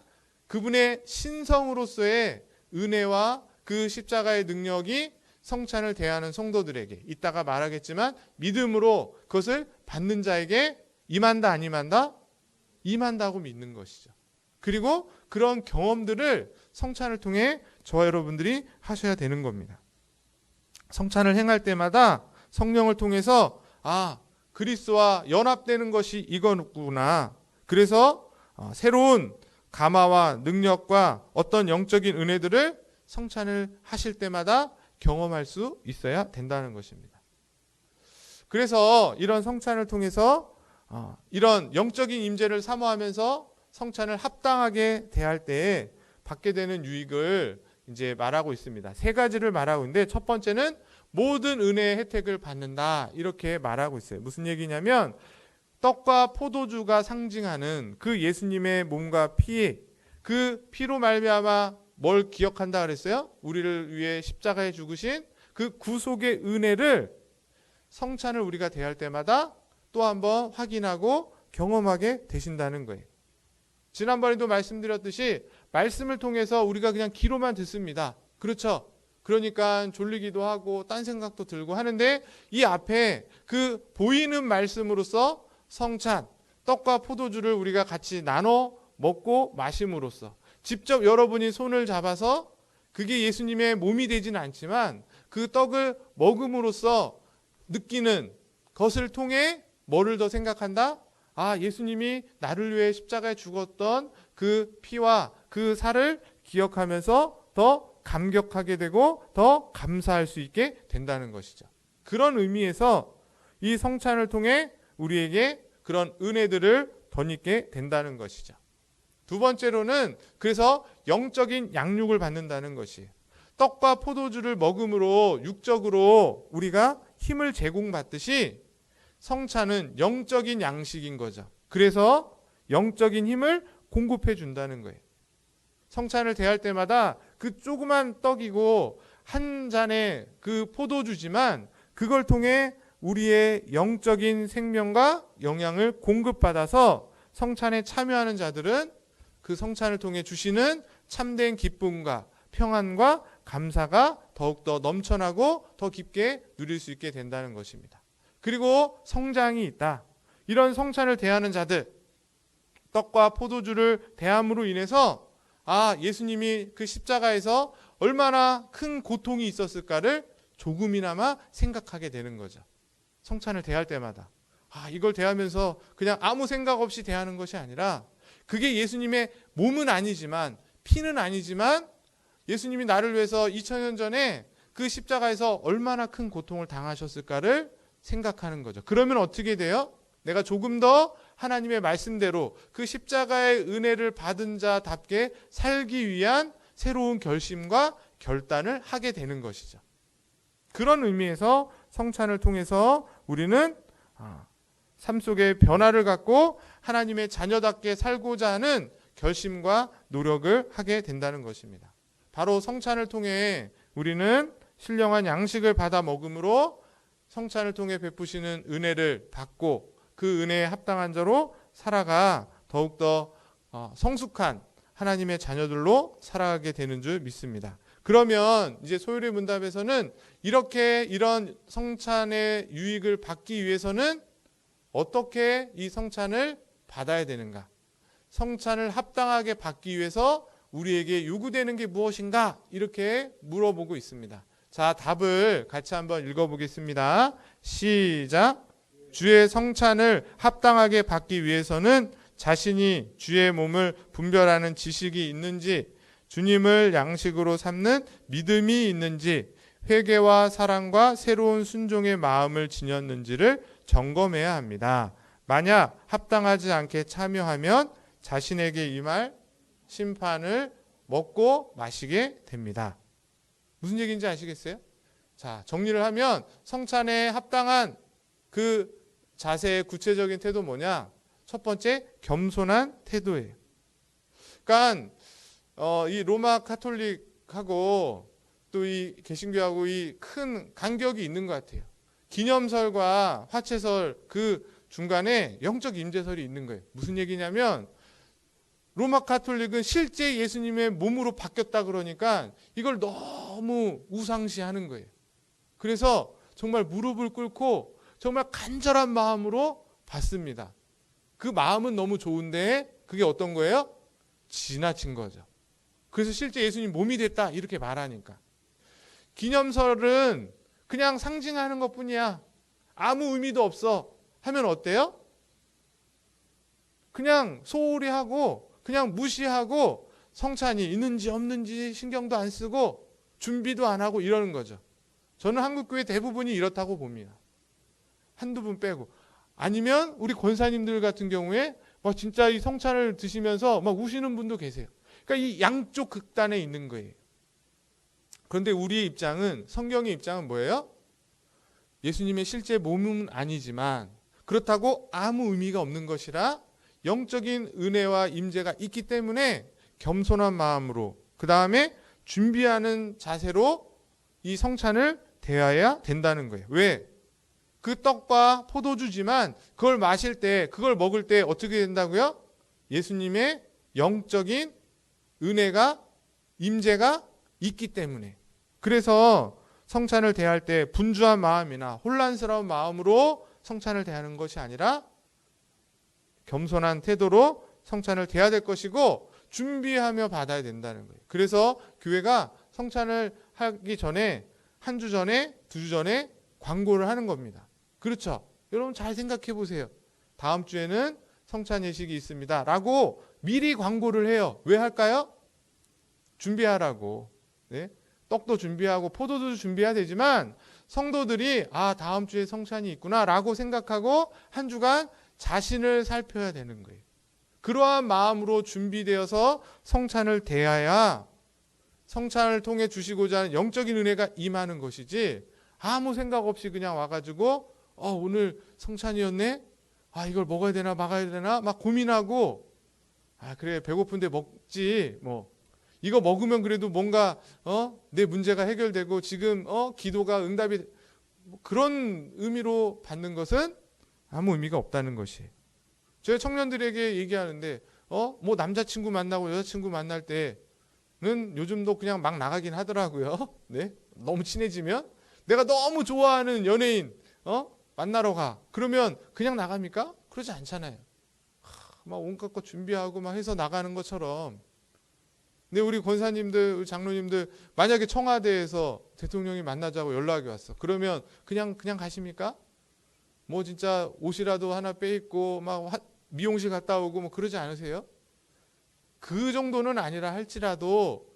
그분의 신성으로서의 은혜와 그 십자가의 능력이 성찬을 대하는 성도들에게, 이따가 말하겠지만 믿음으로 그것을 받는 자에게 임한다 안 임한다? 임한다고 믿는 것이죠. 그리고 그런 경험들을 성찬을 통해 저와 여러분들이 하셔야 되는 겁니다. 성찬을 행할 때마다 성령을 통해서 그리스도와 연합되는 것이 이거구나. 그래서 새로운 감화와 능력과 어떤 영적인 은혜들을 성찬을 하실 때마다 경험할 수 있어야 된다는 것입니다. 그래서 이런 성찬을 통해서 이런 영적인 임재를 사모하면서 성찬을 합당하게 대할 때에 받게 되는 유익을 이제 말하고 있습니다. 세 가지를 말하고 있는데, 첫 번째는 모든 은혜의 혜택을 받는다, 이렇게 말하고 있어요. 무슨 얘기냐면 떡과 포도주가 상징하는 그 예수님의 몸과 피, 그 피로 말미암아 뭘 기억한다 그랬어요? 우리를 위해 십자가에 죽으신 그 구속의 은혜를 성찬을 우리가 대할 때마다 또 한번 확인하고 경험하게 되신다는 거예요. 지난번에도 말씀드렸듯이 말씀을 통해서 우리가 그냥 귀로만 듣습니다. 그렇죠? 그러니까 졸리기도 하고 딴 생각도 들고 하는데, 이 앞에 그 보이는 말씀으로서 성찬, 떡과 포도주를 우리가 같이 나눠 먹고 마심으로써, 직접 여러분이 손을 잡아서, 그게 예수님의 몸이 되지는 않지만 그 떡을 먹음으로써 느끼는 것을 통해 뭐를 더 생각한다? 아, 예수님이 나를 위해 십자가에 죽었던 그 피와 그 살을 기억하면서 더 감격하게 되고 더 감사할 수 있게 된다는 것이죠. 그런 의미에서 이 성찬을 통해 우리에게 그런 은혜들을 덧입게 된다는 것이죠. 두 번째로는 그래서 영적인 양육을 받는다는 것이에요. 떡과 포도주를 먹음으로 육적으로 우리가 힘을 제공받듯이 성찬은 영적인 양식인 거죠. 그래서 영적인 힘을 공급해 준다는 거예요. 성찬을 대할 때마다 그 조그만 떡이고 한 잔의 그 포도주지만 그걸 통해 우리의 영적인 생명과 영양을 공급받아서 성찬에 참여하는 자들은 그 성찬을 통해 주시는 참된 기쁨과 평안과 감사가 더욱더 넘쳐나고 더 깊게 누릴 수 있게 된다는 것입니다. 그리고 성장이 있다. 이런 성찬을 대하는 자들, 떡과 포도주를 대함으로 인해서 아, 예수님이 그 십자가에서 얼마나 큰 고통이 있었을까를 조금이나마 생각하게 되는 거죠. 성찬을 대할 때마다. 아, 이걸 대하면서 그냥 아무 생각 없이 대하는 것이 아니라 그게 예수님의 몸은 아니지만 피는 아니지만 예수님이 나를 위해서 2000년 전에 그 십자가에서 얼마나 큰 고통을 당하셨을까를 생각하는 거죠. 그러면 어떻게 돼요? 내가 조금 더 하나님의 말씀대로 그 십자가의 은혜를 받은 자답게 살기 위한 새로운 결심과 결단을 하게 되는 것이죠. 그런 의미에서 성찬을 통해서 우리는 삶 속에 변화를 갖고 하나님의 자녀답게 살고자 하는 결심과 노력을 하게 된다는 것입니다. 바로 성찬을 통해 우리는 신령한 양식을 받아 먹음으로 성찬을 통해 베푸시는 은혜를 받고 그 은혜에 합당한 자로 살아가 더욱더 성숙한 하나님의 자녀들로 살아가게 되는 줄 믿습니다. 그러면 이제 소율의 문답에서는 이런 성찬의 유익을 받기 위해서는 어떻게 이 성찬을 받아야 되는가? 성찬을 합당하게 받기 위해서 우리에게 요구되는 게 무엇인가? 이렇게 물어보고 있습니다. 자, 답을 같이 한번 읽어보겠습니다. 시작. 주의 성찬을 합당하게 받기 위해서는 자신이 주의 몸을 분별하는 지식이 있는지, 주님을 양식으로 삼는 믿음이 있는지, 회개와 사랑과 새로운 순종의 마음을 지녔는지를 점검해야 합니다. 만약 합당하지 않게 참여하면 자신에게 임할 심판을 먹고 마시게 됩니다. 무슨 얘기인지 아시겠어요? 자, 정리를 하면 성찬에 합당한 그 자세의 구체적인 태도 뭐냐? 첫 번째, 겸손한 태도예요. 그러니까 이 로마 카톨릭하고 또 이 개신교하고 이 큰 간격이 있는 것 같아요. 기념설과 화채설 그 중간에 영적 임재설이 있는 거예요. 무슨 얘기냐면 로마 카톨릭은 실제 예수님의 몸으로 바뀌었다 그러니까 이걸 너무 우상시하는 거예요. 그래서 정말 무릎을 꿇고 정말 간절한 마음으로 받습니다. 그 마음은 너무 좋은데 그게 어떤 거예요? 지나친 거죠. 그래서 실제 예수님 몸이 됐다 이렇게 말하니까. 기념설은 그냥 상징하는 것뿐이야. 아무 의미도 없어 하면 어때요? 그냥 소홀히 하고 그냥 무시하고 성찬이 있는지 없는지 신경도 안 쓰고 준비도 안 하고 이러는 거죠. 저는 한국교회 대부분이 이렇다고 봅니다. 한두 분 빼고. 아니면 우리 권사님들 같은 경우에 막 진짜 이 성찬을 드시면서 막 우시는 분도 계세요. 그러니까 이 양쪽 극단에 있는 거예요. 그런데 우리의 입장은, 성경의 입장은 뭐예요? 예수님의 실제 몸은 아니지만 그렇다고 아무 의미가 없는 것이라 영적인 은혜와 임재가 있기 때문에 겸손한 마음으로 그 다음에 준비하는 자세로 이 성찬을 대해야 된다는 거예요. 왜? 그 떡과 포도주지만 그걸 마실 때, 그걸 먹을 때 어떻게 된다고요? 예수님의 영적인 은혜가, 임재가 있기 때문에. 그래서 성찬을 대할 때 분주한 마음이나 혼란스러운 마음으로 성찬을 대하는 것이 아니라 겸손한 태도로 성찬을 대해야 될 것이고 준비하며 받아야 된다는 거예요. 그래서 교회가 성찬을 하기 전에 한 주 전에, 두 주 전에 광고를 하는 겁니다. 그렇죠? 여러분 잘 생각해 보세요. 다음 주에는 성찬 예식이 있습니다. 라고 미리 광고를 해요. 왜 할까요? 준비하라고. 네? 떡도 준비하고 포도도 준비해야 되지만 성도들이 다음 주에 성찬이 있구나 라고 생각하고 한 주간 자신을 살펴야 되는 거예요. 그러한 마음으로 준비되어서 성찬을 대해야 성찬을 통해 주시고자 하는 영적인 은혜가 임하는 것이지, 아무 생각 없이 그냥 와가지고 오늘 성찬이었네? 이걸 먹어야 되나 막아야 되나 막 고민하고, 그래 배고픈데 먹지 뭐, 이거 먹으면 그래도 뭔가 내 문제가 해결되고 지금 기도가 응답이, 그런 의미로 받는 것은 아무 의미가 없다는 것이. 저희 청년들에게 얘기하는데 뭐 남자친구 만나고 여자친구 만날 때는 요즘도 그냥 막 나가긴 하더라고요. 네? 너무 친해지면 내가 너무 좋아하는 연예인 만나러 가. 그러면 그냥 나갑니까? 그러지 않잖아요. 막 온갖 거 준비하고 막 해서 나가는 것처럼. 근데 우리 권사님들, 우리 장로님들 만약에 청와대에서 대통령이 만나자고 연락이 왔어. 그러면 그냥 가십니까? 뭐 진짜 옷이라도 하나 빼입고 막 미용실 갔다 오고 뭐 그러지 않으세요? 그 정도는 아니라 할지라도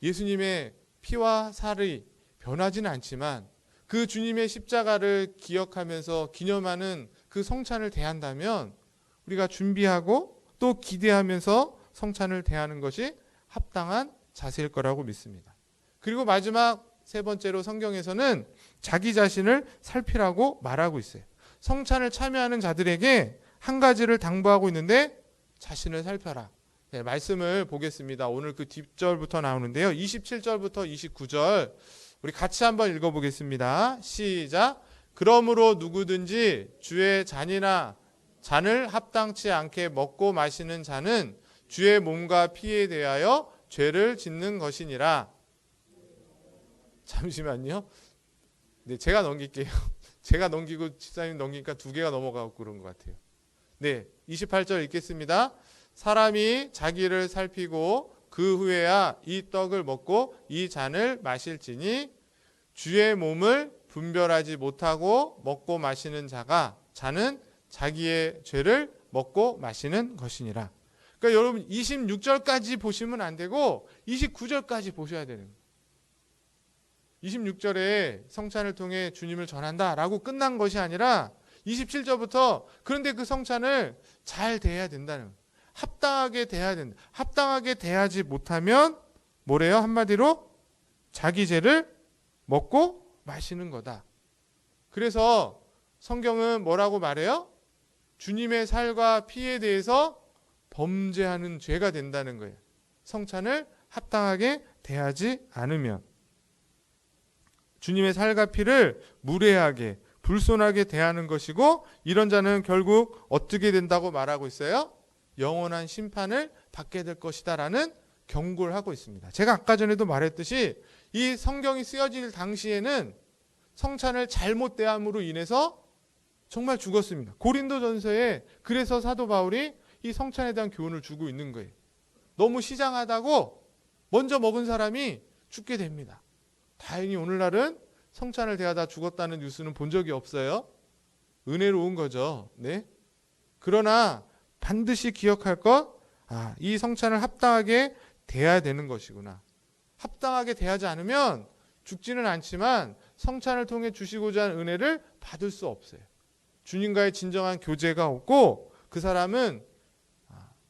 예수님의 피와 살이 변하지는 않지만 그 주님의 십자가를 기억하면서 기념하는 그 성찬을 대한다면 우리가 준비하고 또 기대하면서 성찬을 대하는 것이 합당한 자세일 거라고 믿습니다. 그리고 마지막 세 번째로 성경에서는 자기 자신을 살피라고 말하고 있어요. 성찬을 참여하는 자들에게 한 가지를 당부하고 있는데, 자신을 살펴라. 네, 말씀을 보겠습니다. 오늘 그 뒷절부터 나오는데요. 27절부터 29절 우리 같이 한번 읽어보겠습니다. 시작. 그러므로 누구든지 주의 잔을 합당치 않게 먹고 마시는 자는 주의 몸과 피에 대하여 죄를 짓는 것이니라. 잠시만요. 네, 제가 넘길게요. 제가 넘기고 집사님 넘기니까 두 개가 넘어가고 그런 것 같아요. 네, 28절 읽겠습니다. 사람이 자기를 살피고 그 후에야 이 떡을 먹고 이 잔을 마실지니 주의 몸을 분별하지 못하고 먹고 마시는 자는 자기의 죄를 먹고 마시는 것이니라. 그러니까 여러분 26절까지 보시면 안 되고 29절까지 보셔야 되는 거예요. 26절에 성찬을 통해 주님을 전한다라고 끝난 것이 아니라 27절부터 그런데 그 성찬을 잘 대해야 된다는 거예요. 합당하게 대해야 된다. 합당하게 대하지 못하면 뭐래요? 한마디로 자기 죄를 먹고 마시는 거다. 그래서 성경은 뭐라고 말해요? 주님의 살과 피에 대해서 범죄하는 죄가 된다는 거예요. 성찬을 합당하게 대하지 않으면. 주님의 살과 피를 무례하게 불손하게 대하는 것이고, 이런 자는 결국 어떻게 된다고 말하고 있어요? 영원한 심판을 받게 될 것이다 라는 경고를 하고 있습니다. 제가 아까 전에도 말했듯이 이 성경이 쓰여질 당시에는 성찬을 잘못 대함으로 인해서 정말 죽었습니다. 고린도전서에 그래서 사도 바울이 이 성찬에 대한 교훈을 주고 있는 거예요. 너무 시장하다고 먼저 먹은 사람이 죽게 됩니다. 다행히 오늘날은 성찬을 대하다 죽었다는 뉴스는 본 적이 없어요. 은혜로운 거죠. 네. 그러나 반드시 기억할 것, 이 성찬을 합당하게 대해야 되는 것이구나. 합당하게 대하지 않으면 죽지는 않지만 성찬을 통해 주시고자 하는 은혜를 받을 수 없어요. 주님과의 진정한 교제가 없고 그 사람은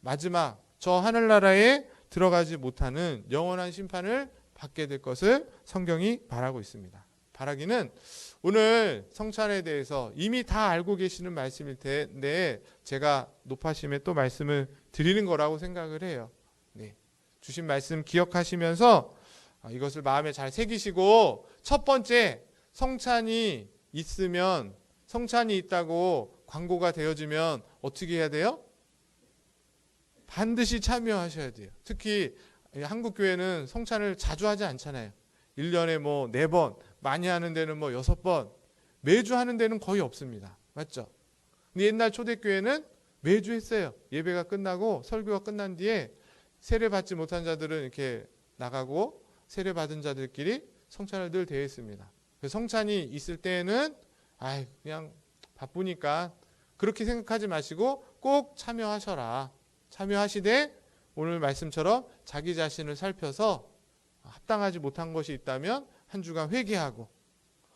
마지막 저 하늘나라에 들어가지 못하는 영원한 심판을 받게 될 것을 성경이 말하고 있습니다. 바라기는 오늘 성찬에 대해서 이미 다 알고 계시는 말씀일 텐데 제가 높아심에 또 말씀을 드리는 거라고 생각을 해요. 네. 주신 말씀 기억하시면서 이것을 마음에 잘 새기시고, 첫 번째, 성찬이 있으면, 성찬이 있다고 광고가 되어지면 어떻게 해야 돼요? 반드시 참여하셔야 돼요. 특히 한국 교회는 성찬을 자주 하지 않잖아요. 1년에 뭐 4번, 많이 하는 데는 뭐 6번, 매주 하는 데는 거의 없습니다. 맞죠? 근데 옛날 초대교회는 매주 했어요. 예배가 끝나고 설교가 끝난 뒤에 세례 받지 못한 자들은 이렇게 나가고 세례 받은 자들끼리 성찬을 늘 대했습니다. 성찬이 있을 때에는 그냥 바쁘니까 그렇게 생각하지 마시고 꼭 참여하셔라. 참여하시되 오늘 말씀처럼 자기 자신을 살펴서 합당하지 못한 것이 있다면 한 주간 회개하고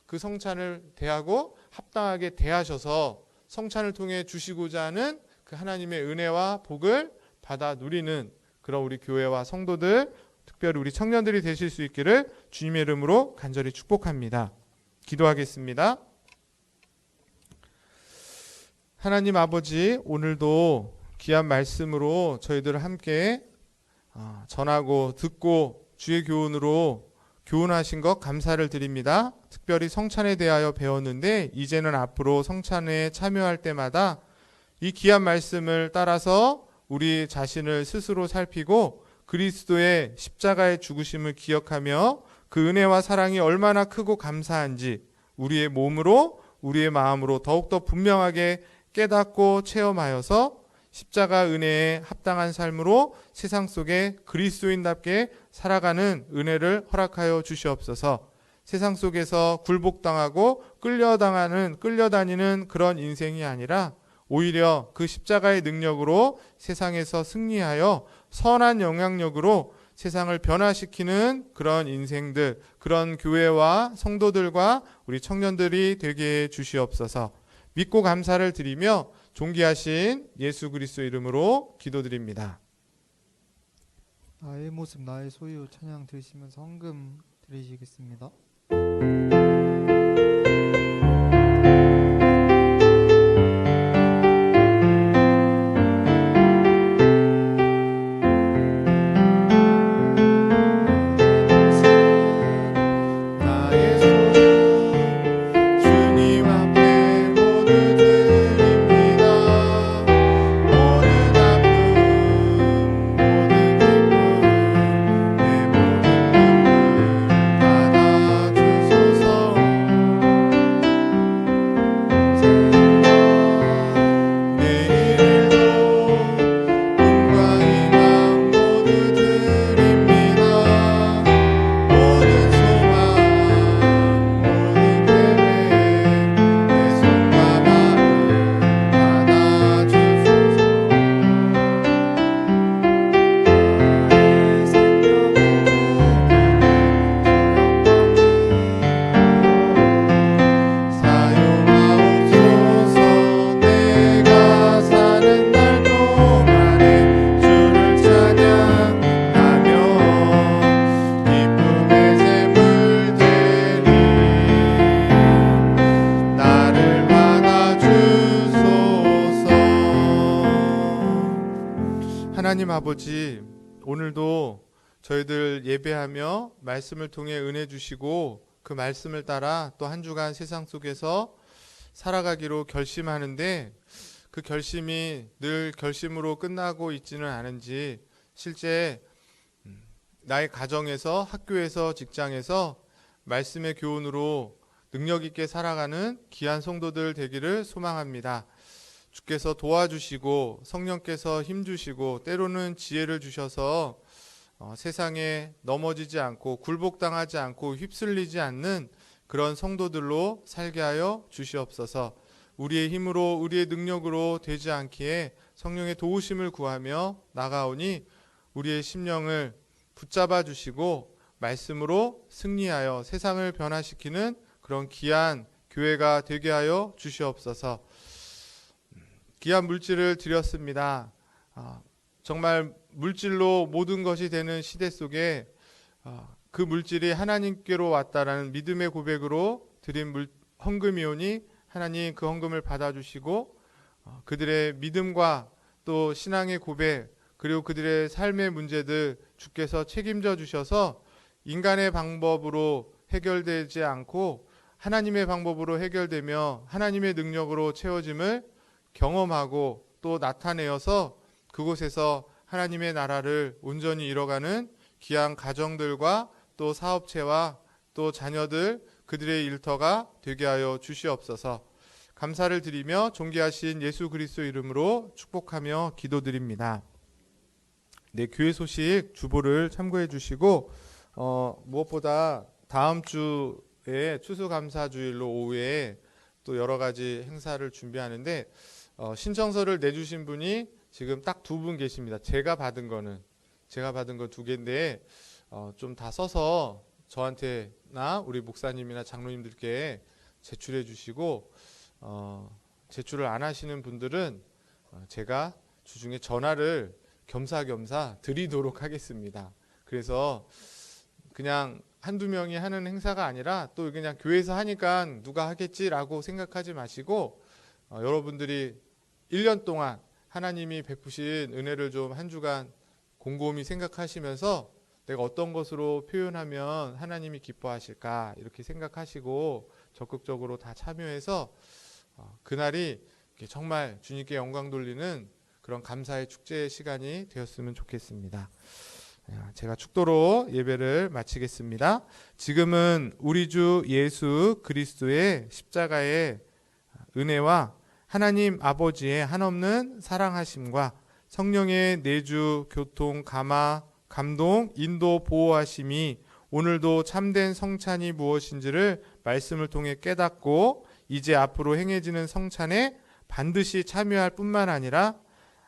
그 성찬을 대하고 합당하게 대하셔서 성찬을 통해 주시고자 하는 그 하나님의 은혜와 복을 받아 누리는 그런 우리 교회와 성도들, 특별히 우리 청년들이 되실 수 있기를 주님의 이름으로 간절히 축복합니다. 기도하겠습니다. 하나님 아버지, 오늘도 귀한 말씀으로 저희들을 함께 전하고 듣고 주의 교훈으로 교훈하신 것 감사를 드립니다. 특별히 성찬에 대하여 배웠는데 이제는 앞으로 성찬에 참여할 때마다 이 귀한 말씀을 따라서 우리 자신을 스스로 살피고 그리스도의 십자가의 죽으심을 기억하며 그 은혜와 사랑이 얼마나 크고 감사한지 우리의 몸으로 우리의 마음으로 더욱더 분명하게 깨닫고 체험하여서 십자가 은혜에 합당한 삶으로 세상 속에 그리스도인답게 살아가는 은혜를 허락하여 주시옵소서. 세상 속에서 굴복당하고 끌려다니는 그런 인생이 아니라 오히려 그 십자가의 능력으로 세상에서 승리하여 선한 영향력으로 세상을 변화시키는 그런 인생들, 그런 교회와 성도들과 우리 청년들이 되게 해 주시옵소서. 믿고 감사를 드리며 존귀하신 예수 그리스도 이름으로 기도드립니다. 나의 모습 나의 소유 찬양 들으시면서 헌금 드리시겠습니다. 하나님 아버지, 오늘도 저희들 예배하며 말씀을 통해 은혜 주시고 그 말씀을 따라 또 한 주간 세상 속에서 살아가기로 결심하는데 그 결심이 늘 결심으로 끝나고 있지는 않은지 실제 나의 가정에서, 학교에서, 직장에서 말씀의 교훈으로 능력 있게 살아가는 귀한 성도들 되기를 소망합니다. 주께서 도와주시고 성령께서 힘주시고 때로는 지혜를 주셔서 세상에 넘어지지 않고 굴복당하지 않고 휩쓸리지 않는 그런 성도들로 살게 하여 주시옵소서. 우리의 힘으로 우리의 능력으로 되지 않기에 성령의 도우심을 구하며 나가오니 우리의 심령을 붙잡아 주시고 말씀으로 승리하여 세상을 변화시키는 그런 귀한 교회가 되게 하여 주시옵소서. 귀한 물질을 드렸습니다. 정말 물질로 모든 것이 되는 시대 속에 그 물질이 하나님께로 왔다라는 믿음의 고백으로 드린 헌금이오니 하나님 그 헌금을 받아주시고 그들의 믿음과 또 신앙의 고백 그리고 그들의 삶의 문제들 주께서 책임져 주셔서 인간의 방법으로 해결되지 않고 하나님의 방법으로 해결되며 하나님의 능력으로 채워짐을 경험하고 또 나타내어서 그곳에서 하나님의 나라를 온전히 이뤄가는 귀한 가정들과 또 사업체와 또 자녀들 그들의 일터가 되게 하여 주시옵소서. 감사를 드리며 존귀하신 예수 그리스도 이름으로 축복하며 기도드립니다. 네, 교회 소식 주보를 참고해 주시고 무엇보다 다음 주에 추수감사주일로 오후에 또 여러 가지 행사를 준비하는데 신청서를 내주신 분이 지금 딱 2분 계십니다. 제가 받은 거 2개인데 좀 다 써서 저한테나 우리 목사님이나 장로님들께 제출해 주시고 제출을 안 하시는 분들은 제가 주중에 전화를 겸사겸사 드리도록 하겠습니다. 그래서 그냥 한두 명이 하는 행사가 아니라 또 그냥 교회에서 하니까 누가 하겠지라고 생각하지 마시고 여러분들이 1년 동안 하나님이 베푸신 은혜를 좀 한 주간 곰곰이 생각하시면서 내가 어떤 것으로 표현하면 하나님이 기뻐하실까 이렇게 생각하시고 적극적으로 다 참여해서 그날이 정말 주님께 영광 돌리는 그런 감사의 축제의 시간이 되었으면 좋겠습니다. 제가 축도로 예배를 마치겠습니다. 지금은 우리 주 예수 그리스도의 십자가의 은혜와 하나님 아버지의 한없는 사랑하심과 성령의 내주, 교통, 감화, 감동, 인도, 보호하심이 오늘도 참된 성찬이 무엇인지를 말씀을 통해 깨닫고 이제 앞으로 행해지는 성찬에 반드시 참여할 뿐만 아니라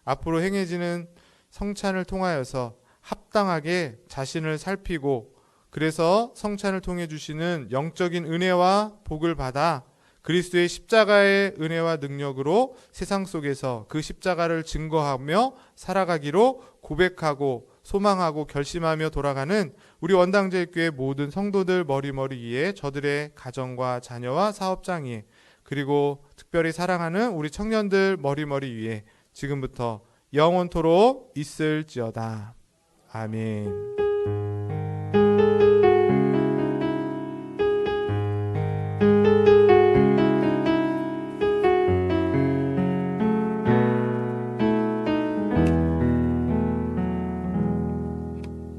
앞으로 행해지는 성찬을 통하여서 합당하게 자신을 살피고 그래서 성찬을 통해 주시는 영적인 은혜와 복을 받아 그리스도의 십자가의 은혜와 능력으로 세상 속에서 그 십자가를 증거하며 살아가기로 고백하고 소망하고 결심하며 돌아가는 우리 원당제일교회 모든 성도들 머리머리 위에 저들의 가정과 자녀와 사업장 위에 그리고 특별히 사랑하는 우리 청년들 머리머리 위에 지금부터 영원토록 있을지어다. 아멘.